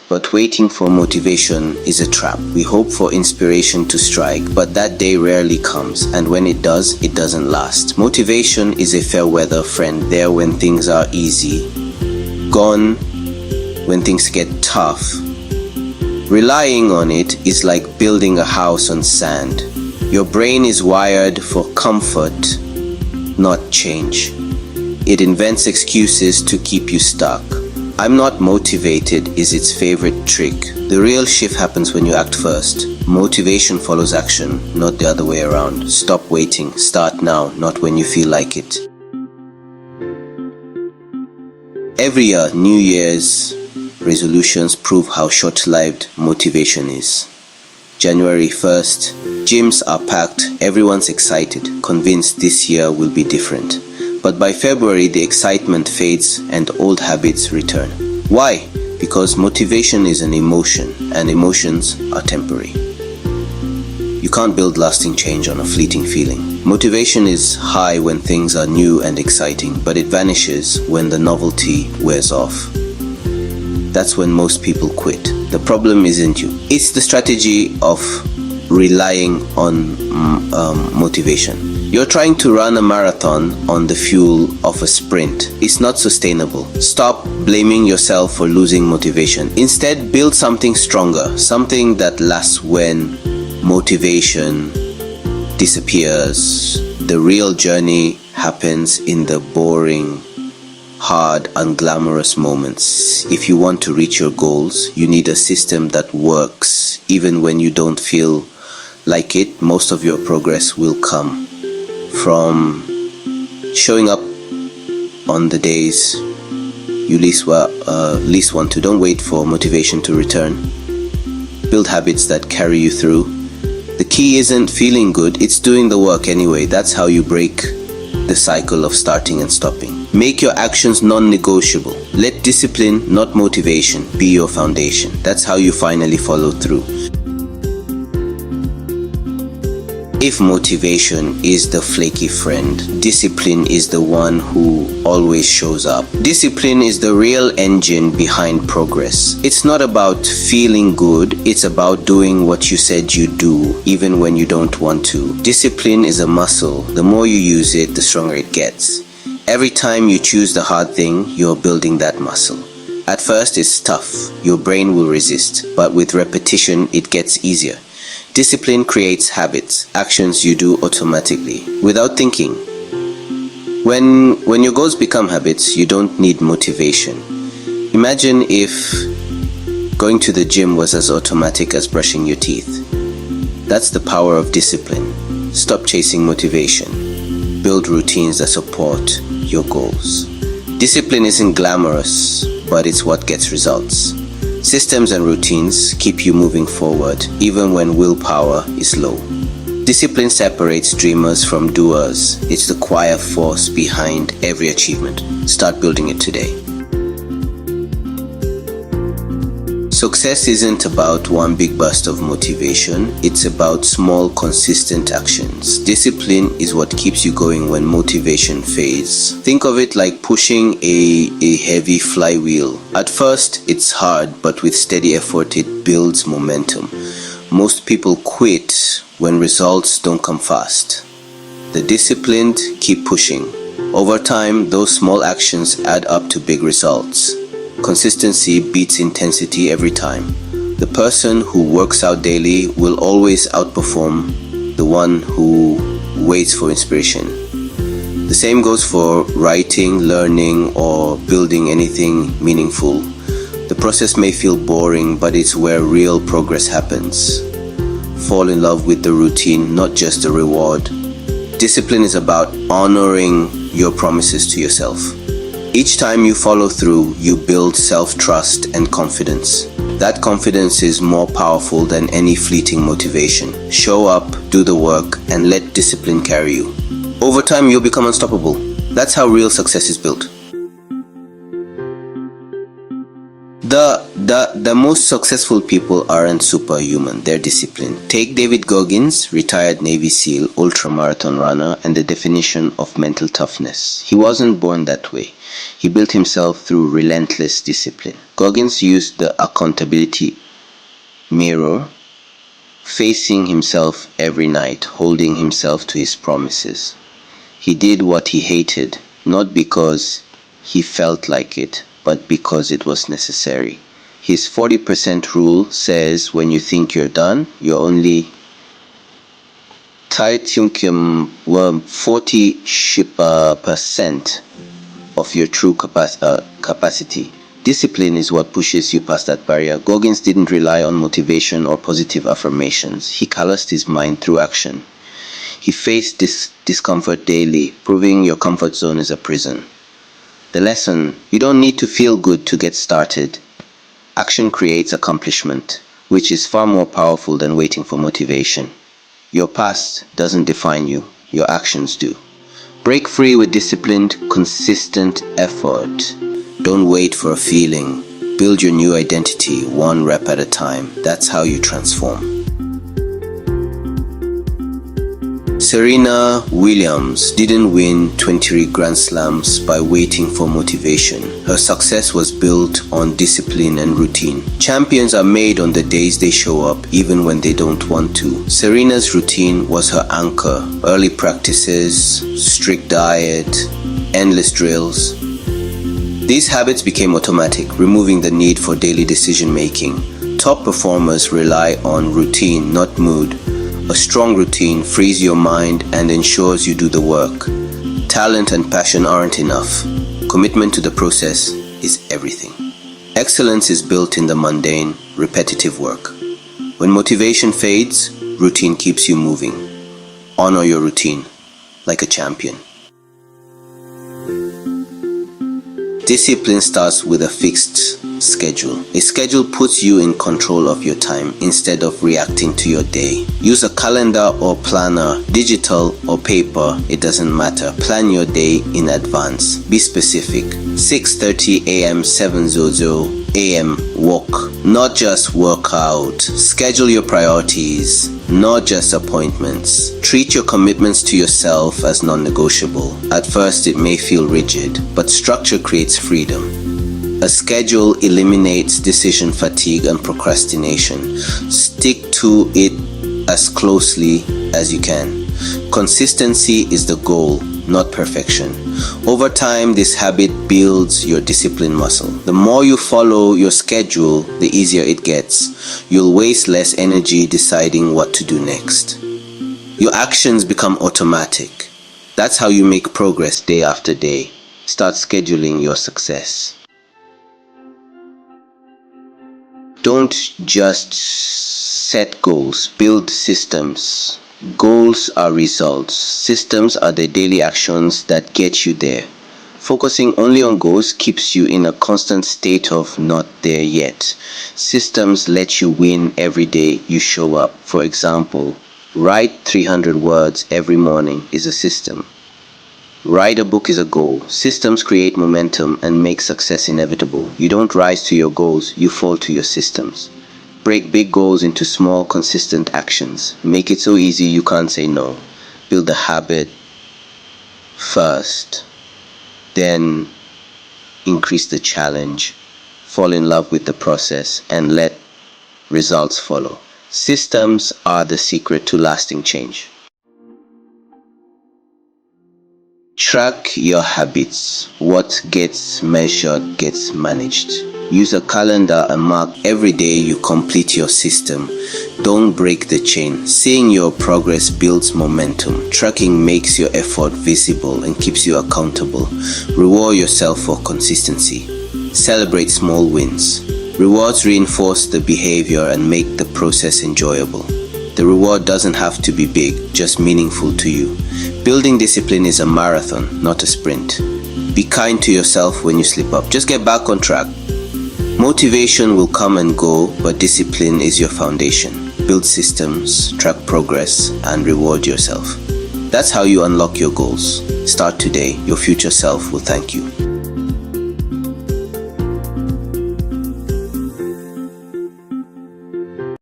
But waiting for motivation is a trap. We hope for inspiration to strike, but that day rarely comes, and when it does, it doesn't last. Motivation is a fair weather friend, there when things are easy, gone when things get tough. Relying on it is like building a house on sand. Your brain is wired for comfort, not change. It invents excuses to keep you stuck. "I'm not motivated" is its favorite trick. The real shift happens when you act first. Motivation follows action, not the other way around. Stop waiting. Start now, not when you feel like it. Every year, New Year's resolutions prove how short-lived motivation is. January 1st, gyms are packed, everyone's excited, convinced this year will be different. But by February, the excitement fades and old habits return. Why? Because motivation is an emotion, and emotions are temporary. You can't build lasting change on a fleeting feeling. Motivation is high when things are new and exciting, but it vanishes when the novelty wears off. That's when most people quit. The problem isn't you. It's the strategy of relying on motivation. You're trying to run a marathon on the fuel of a sprint. It's not sustainable. Stop blaming yourself for losing motivation. Instead, build something stronger, something that lasts when motivation disappears. The real journey happens in the boring, hard, unglamorous moments. If you want to reach your goals, you need a system that works. Even when you don't feel like it, most of your progress will come from showing up on the days you least want to. Don't wait for motivation to return. Build habits that carry you through. The key isn't feeling good, it's doing the work anyway. That's how you break the cycle of starting and stopping. Make your actions non-negotiable. Let discipline, not motivation, be your foundation. That's how you finally follow through. If motivation is the flaky friend, discipline is the one who always shows up. Discipline is the real engine behind progress. It's not about feeling good, it's about doing what you said you'd do, even when you don't want to. Discipline is a muscle. The more you use it, the stronger it gets. Every time you choose the hard thing, you're building that muscle. At first, it's tough. Your brain will resist, but with repetition, it gets easier. Discipline creates habits, actions you do automatically, without thinking. When your goals become habits, you don't need motivation. Imagine if going to the gym was as automatic as brushing your teeth. That's the power of discipline. Stop chasing motivation. Build routines that support your goals. Discipline isn't glamorous, but it's what gets results. Systems and routines keep you moving forward even when willpower is low. Discipline separates dreamers from doers. It's the quiet force behind every achievement. Start building it today. Success isn't about one big burst of motivation. It's about small, consistent actions. Discipline is what keeps you going when motivation fades. Think of it like pushing a heavy flywheel. At first, it's hard, but with steady effort, it builds momentum. Most people quit when results don't come fast. The disciplined keep pushing. Over time, those small actions add up to big results. Consistency beats intensity every time. The person who works out daily will always outperform the one who waits for inspiration. The same goes for writing, learning, or building anything meaningful. The process may feel boring, but it's where real progress happens. Fall in love with the routine, not just the reward. Discipline is about honoring your promises to yourself. Each time you follow through, you build self-trust and confidence. That confidence is more powerful than any fleeting motivation. Show up, do the work, and let discipline carry you. Over time, you'll become unstoppable. That's how real success is built. The most successful people aren't superhuman, they're disciplined. Take David Goggins, retired Navy SEAL, ultramarathon runner, and the definition of mental toughness. He wasn't born that way. He built himself through relentless discipline. Goggins used the accountability mirror, facing himself every night, holding himself to his promises. He did what he hated, not because he felt like it, but because it was necessary. His 40% rule says when you think you're done, you're only 40% of your true capacity. Discipline is what pushes you past that barrier. Goggins didn't rely on motivation or positive affirmations. He calloused his mind through action. He faced discomfort daily, proving your comfort zone is a prison. The lesson: you don't need to feel good to get started. Action creates accomplishment, which is far more powerful than waiting for motivation. Your past doesn't define you, your actions do. Break free with disciplined, consistent effort. Don't wait for a feeling. Build your new identity, one rep at a time. That's how you transform. Serena Williams didn't win 23 Grand Slams by waiting for motivation. Her success was built on discipline and routine. Champions are made on the days they show up, even when they don't want to. Serena's routine was her anchor. Early practices, strict diet, endless drills. These habits became automatic, removing the need for daily decision making. Top performers rely on routine, not mood. A strong routine frees your mind and ensures you do the work. Talent and passion aren't enough. Commitment to the process is everything. Excellence is built in the mundane, repetitive work. When motivation fades, routine keeps you moving. Honor your routine like a champion. Discipline starts with a fixed schedule. A schedule puts you in control of your time instead of reacting to your day. Use a calendar or planner, digital or paper, it doesn't matter. Plan your day in advance. Be specific. 6:30 a.m., 7:00 a.m. walk, not just workout. Schedule your priorities, not just appointments. Treat your commitments to yourself as non-negotiable. At first it may feel rigid, but structure creates freedom. A schedule eliminates decision fatigue and procrastination. Stick to it as closely as you can. Consistency is the goal, not perfection. Over time, this habit builds your discipline muscle. The more you follow your schedule, the easier it gets. You'll waste less energy deciding what to do next. Your actions become automatic. That's how you make progress day after day. Start scheduling your success. Don't just set goals, build systems. Goals are results. Systems are the daily actions that get you there. Focusing only on goals keeps you in a constant state of not there yet. Systems let you win every day you show up. For example, write 300 words every morning is a system. Write a book is a goal. Systems create momentum and make success inevitable. You don't rise to your goals, you fall to your systems. Break big goals into small, consistent actions. Make it so easy you can't say no. Build a habit first, then increase the challenge. Fall in love with the process and let results follow. Systems are the secret to lasting change. Track your habits. What gets measured gets managed. Use a calendar and mark every day you complete your system. Don't break the chain. Seeing your progress builds momentum. Tracking makes your effort visible and keeps you accountable. Reward yourself for consistency. Celebrate small wins. Rewards reinforce the behavior and make the process enjoyable. The reward doesn't have to be big, just meaningful to you. Building discipline is a marathon, not a sprint. Be kind to yourself when you slip up. Just get back on track. Motivation will come and go, but discipline is your foundation. Build systems, track progress, and reward yourself. That's how you unlock your goals. Start today. Your future self will thank you.